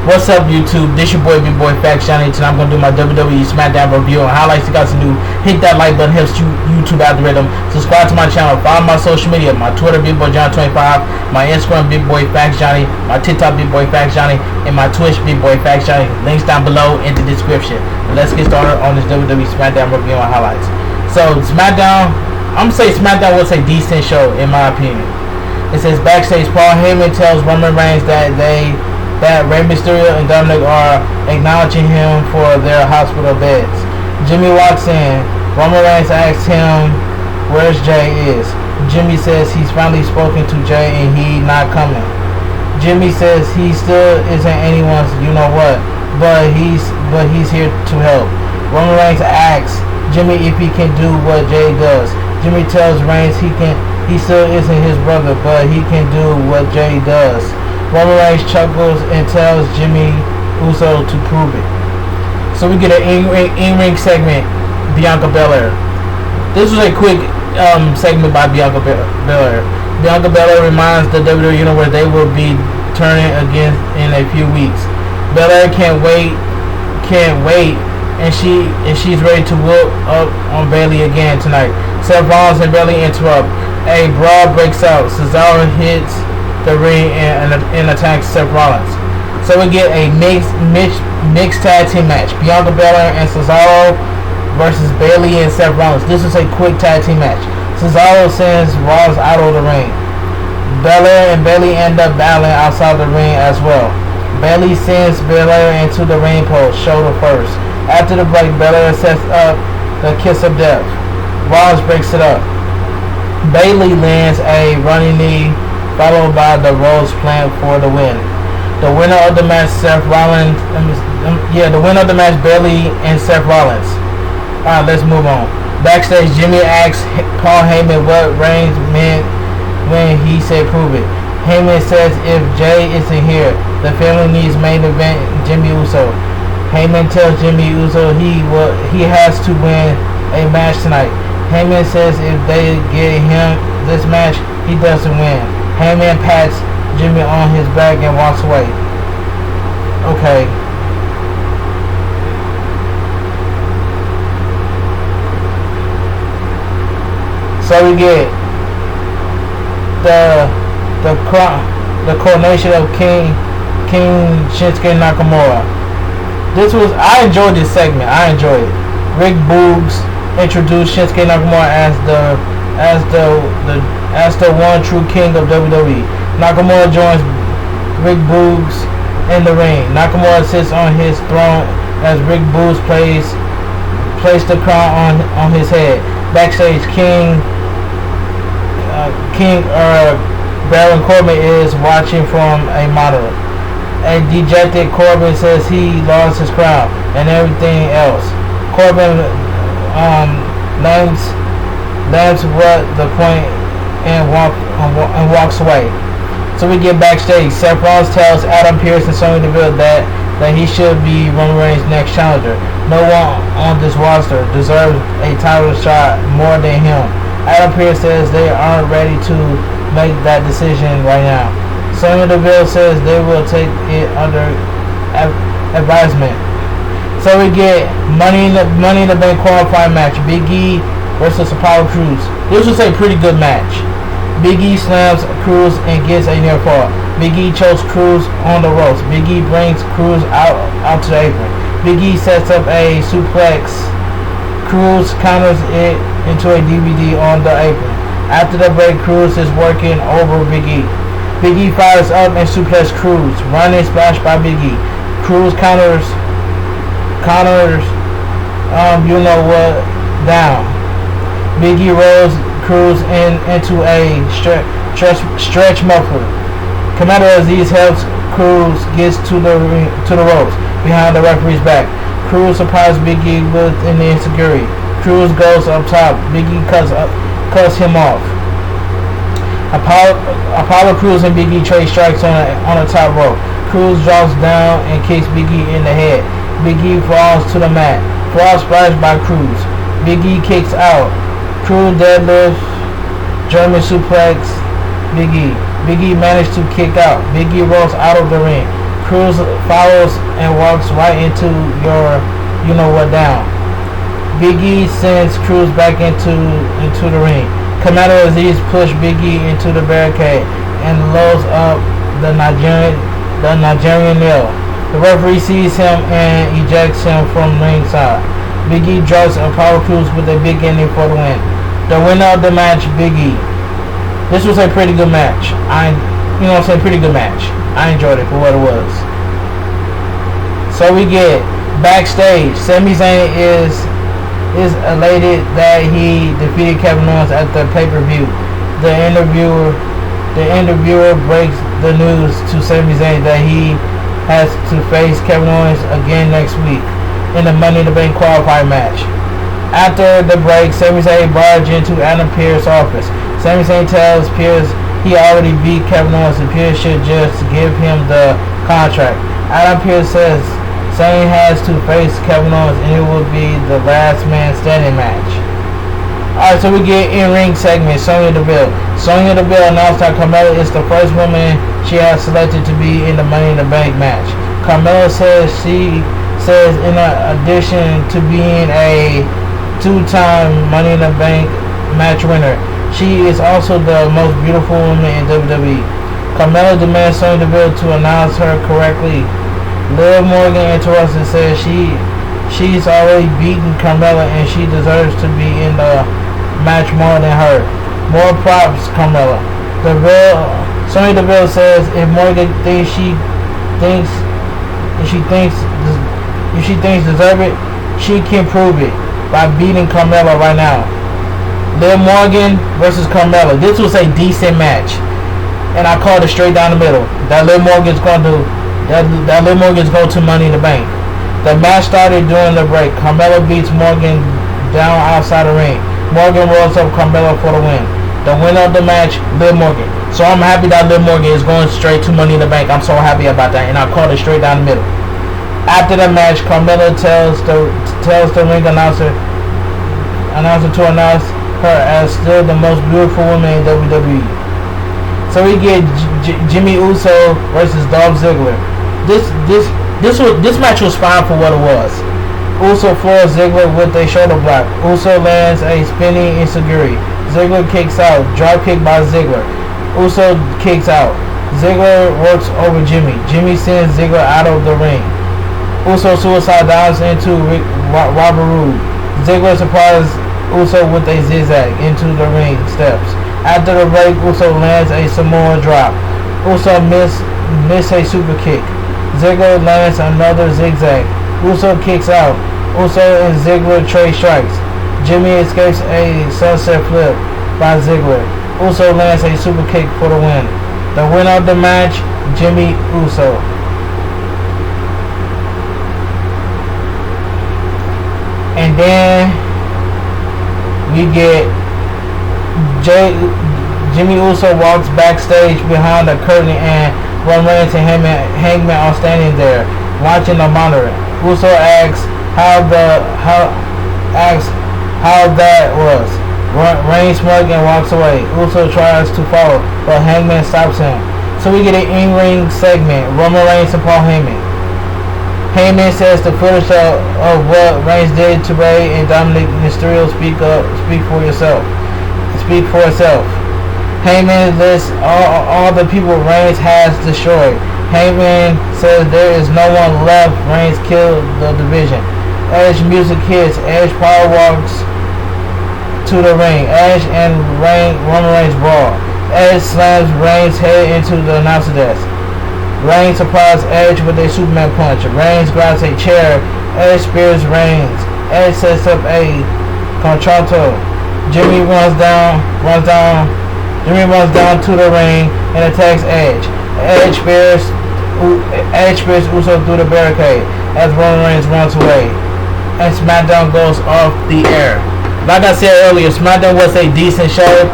What's up, YouTube? This your boy, Big Boy Facts Johnny. Tonight I'm gonna do my WWE Smackdown review and highlights you guys to do. Hit that like button, helps YouTube algorithm. Subscribe to my channel. Follow my social media. My Twitter, Big Boy John 25. My Instagram, Big Boy Facts Johnny. My TikTok, Big Boy Facts Johnny. And my Twitch, Big Boy Facts Johnny. Links down below in the description. But let's get started on this WWE Smackdown review and highlights. So Smackdown, I'm gonna say Smackdown was a decent show in my opinion. It says backstage, Paul Heyman tells Roman Reigns that Rey Mysterio and Dominic are acknowledging him for their hospital beds. Jimmy walks in. Roman Reigns asks him where's Jay is. Jimmy says he's finally spoken to Jay and he not coming. Jimmy says he still isn't anyone's you know what, but he's here to help. Roman Reigns asks Jimmy if he can do what Jay does. Jimmy tells Reigns he still isn't his brother, but he can do what Jay does. Roman Reigns chuckles and tells Jimmy Uso to prove it. So we get an in-ring segment, Bianca Belair. This was a quick segment by Bianca Belair. Bianca Belair reminds the WWE Universe they will be turning again in a few weeks. Belair can't wait, and she's ready to whoop up on Bayley again tonight. Seth Rollins and Bayley interrupt. A brawl breaks out. Cesaro hits the ring and attacks Seth Rollins. So we get a mixed tag team match. Bianca Belair and Cesaro versus Bayley and Seth Rollins. This is a quick tag team match. Cesaro sends Rollins out of the ring. Belair and Bayley end up battling outside the ring as well. Bayley sends Belair into the ring post, shoulder first. After the break, Belair sets up the kiss of death. Rollins breaks it up. Bayley lands a running knee, followed by the Rose Plant for the win. The winner of the match, Bayley and Seth Rollins. Alright, let's move on. Backstage, Jimmy asks Paul Heyman what Reigns meant when he said prove it. Heyman says if Jay isn't here, the family needs main event Jimmy Uso. Heyman tells Jimmy Uso he has to win a match tonight. Heyman says if they get him this match, he doesn't win. Heyman pats Jimmy on his back and walks away. Okay. So we get the coronation of King Shinsuke Nakamura. I enjoyed this segment. I enjoyed it. Rick Boogs introduced Shinsuke Nakamura as the one true king of WWE. Nakamura joins Rick Boogs in the ring. Nakamura sits on his throne as Rick Boogs place the crown on his head. Backstage, Baron Corbin is watching from a monitor. A dejected Corbin says he lost his crown and everything else. Corbin lands what the point and walks away. So we get backstage. Seth Rollins tells Adam Pearce and Sonya Deville that he should be Roman Reigns' next challenger. No one on this roster deserves a title shot more than him. Adam Pearce says they aren't ready to make that decision right now. Sonya Deville says they will take it under advisement. So we get Money in the Bank qualifying match. Big E versus Apollo Cruz. This was a pretty good match. Big E slams Cruz and gets a near fall. Big E chokes Cruz on the ropes. Big E brings Cruz out to the apron. Big E sets up a suplex. Cruz counters it into a DVD on the apron. After the break, Cruz is working over Big E. Big E fires up and suplexes Cruz. Running splash by Big E. Cruz counters you know what down. Big E rolls Cruz into a stretch muffler. Commander Aziz helps Cruz gets to the ropes behind the referee's back. Cruz surprises Big E with an insecurity. Cruz goes up top. Big E cuts him off. Apollo Cruz and Big E trade strikes on the top rope. Cruz drops down and kicks Big E in the head. Big E falls to the mat. Frog splash by Cruz. Big E kicks out. Cruz deadlift, German suplex Big E. Big E managed to kick out. Big E rolls out of the ring. Cruz follows and walks right into your you-know-what down. Big E sends Cruz back into the ring. Carmella Aziz pushes Big E into the barricade and loads up the Nigerian nail. The referee sees him and ejects him from ringside. Big E drops Apollo Crews with a big ending for the win. The winner of the match, Big E. This was a pretty good match. Pretty good match. I enjoyed it for what it was. So we get backstage. Sami Zayn is elated that he defeated Kevin Owens at the pay-per-view. The interviewer breaks the news to Sami Zayn that he has to face Kevin Owens again next week in the Money in the Bank qualifying match. After the break, Sami Zayn barges into Adam Pearce's office. Sami Zayn tells Pearce he already beat Kevin Owens and Pearce should just give him the contract. Adam Pearce says Zayn has to face Kevin Owens and it will be the last man standing match. Alright, so we get in-ring segment. Sonya Deville announced that Carmella is the first woman she has selected to be in the Money in the Bank match. Carmella says in addition to being a two-time Money in the Bank match winner, she is also the most beautiful woman in WWE. Carmella demands Sonya Deville to announce her correctly. Liv Morgan interrupts and says she's already beaten Carmella and she deserves to be in the match more than her. More props, Carmella. Sonya Deville says if Morgan thinks deserve it, she can prove it by beating Carmella right now. Liv Morgan versus Carmella. This was a decent match, and I called it straight down the middle. That Liv Morgan's going to Money in the Bank. The match started during the break. Carmella beats Morgan down outside the ring. Morgan rolls up Carmella for the win. The winner of the match, Liv Morgan. So I'm happy that Liv Morgan is going straight to Money in the Bank. I'm so happy about that, and I called it straight down the middle. After the match, Carmella tells the ring announcer to announce her as still the most beautiful woman in WWE. So we get Jimmy Uso versus Dog Ziggler. This match was fine for what it was. Uso floors Ziggler with a shoulder block. Uso lands a spinning enziguri. Ziggler kicks out. Drop kick by Ziggler. Uso kicks out. Ziggler works over Jimmy. Jimmy sends Ziggler out of the ring. Uso suicide dives into Robert Roode. Ziggler surprises Uso with a zigzag into the ring steps. After the break, Uso lands a Samoa drop. Uso miss a super kick. Ziggler lands another zigzag. Uso kicks out. Uso and Ziggler trade strikes. Jimmy escapes a sunset flip by Ziggler. Uso lands a super kick for the win. The winner of the match, Jimmy Uso. And then we get Jimmy Uso walks backstage behind the curtain and Roman and Hangman are standing there watching the monitor. Uso asks how that was. Reigns smirks and walks away. Uso tries to follow, but Hangman stops him. So we get an in-ring segment. Roman Reigns and Paul Heyman. Heyman says the footage of what Reigns did to Rey and Dominic Mysterio speak for itself. Heyman lists all the people Reigns has destroyed. Heyman says there is no one left. Reigns killed the division. Edge music hits. Edge power walks to the ring. Edge and Roman Reigns brawl. Edge slams Reigns' head into the announcer desk. Reigns surprises Edge with a Superman punch. Reigns grabs a chair. Edge spears Reigns. Edge sets up a concerto. Jimmy runs down to the ring and attacks Edge. Edge spears Uso through the barricade as Roman Reigns runs away. And SmackDown goes off the air. Like I said earlier, SmackDown was a decent show.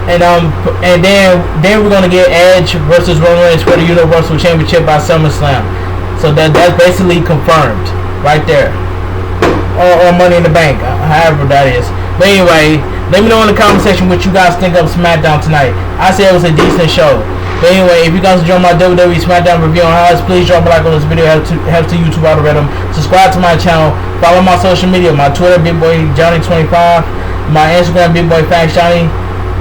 And then we're gonna get Edge versus Roman Reigns for the Universal Championship by SummerSlam. So that's basically confirmed right there. Or Money in the Bank, however that is. But anyway, let me know in the comment section what you guys think of SmackDown tonight. I said it was a decent show. But anyway, if you guys enjoy my WWE Smackdown review on highlights, please drop a like on this video. Helps the YouTube algorithm. Subscribe to my channel. Follow my social media. My Twitter, BigBoyJohnny25. My Instagram, BigBoyFactsJohnny.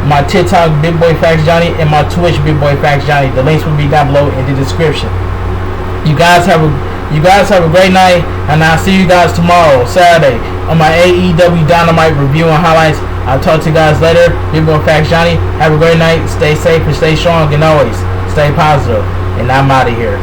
My TikTok, BigBoyFactsJohnny. And my Twitch, BigBoyFactsJohnny. The links will be down below in the description. You guys have a great night, and I'll see you guys tomorrow, Saturday, on my AEW Dynamite review and highlights. I'll talk to you guys later. Big Boy Facts Johnny. Have a great night. Stay safe and stay strong, and always stay positive. And I'm out of here.